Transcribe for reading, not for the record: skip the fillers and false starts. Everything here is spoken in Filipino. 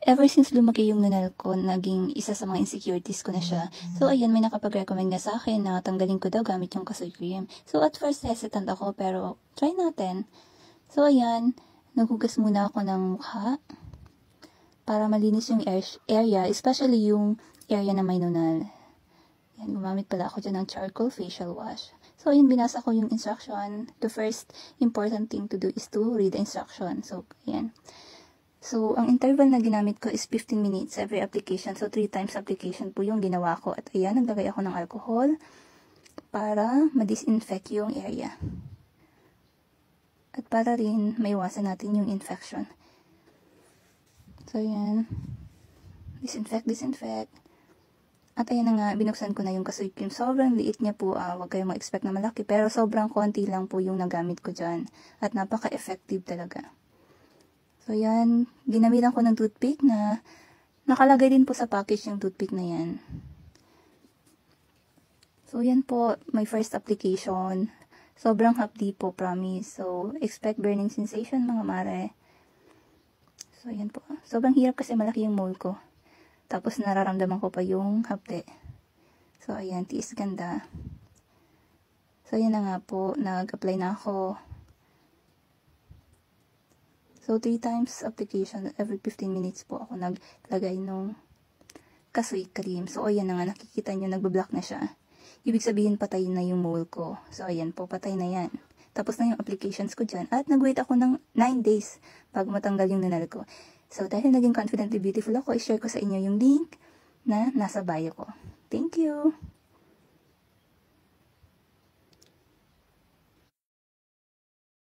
ever since lumaki yung nunal ko, naging isa sa mga insecurities ko na siya. So, ayan, may nakapag-recommend nga sa akin na tanggalin ko daw gamit yung Kasoy Cream. So, at first, hesitant ako, pero try natin. So, ayan, naghugas muna ako ng mukha para malinis yung area, especially yung area na may nunal. Yan, gumamit pala ako dyan ng charcoal facial wash. So, yun, binasa ko yung instruction. The first important thing to do is to read the instruction. So, ayan. So, ang interval na ginamit ko is 15 minutes every application. So, 3 times application po yung ginawa ko. At ayan, naglagay ako ng alcohol para ma-disinfect yung area. At para rin maiwasan natin yung infection. So, ayan. Disinfect. At ayan na nga, binuksan ko na yung Kasoy Cream. Sobrang liit niya po. Huwag kayong mag-expect na malaki. Pero sobrang konti lang po yung nagamit ko dyan. At napaka-effective talaga. So, yan. Ginamitan ko ng toothpick na nakalagay din po sa package yung toothpick na yan. So, yan po. My first application. Sobrang hapdi po, promise. So, expect burning sensation, mga mare. So, yan po. Sobrang hirap kasi malaki yung mole ko. Tapos, nararamdaman ko pa yung hapde. So, ayan. Tiis ganda. So, yan na nga po. Nag-apply na ako. So, 3 times application, every 15 minutes po ako naglagay nung Kasoy Cream. So, ayan na nga, nakikita nyo, nagbablock na siya. Ibig sabihin, patay na yung mole ko. So, ayan po, patay na yan. Tapos na yung applications ko dyan. At nag-wait ako ng 9 days bago matanggal yung nunal ko. So, dahil naging confidently beautiful ako, i-share ko sa inyo yung link na nasa bio ko. Thank you!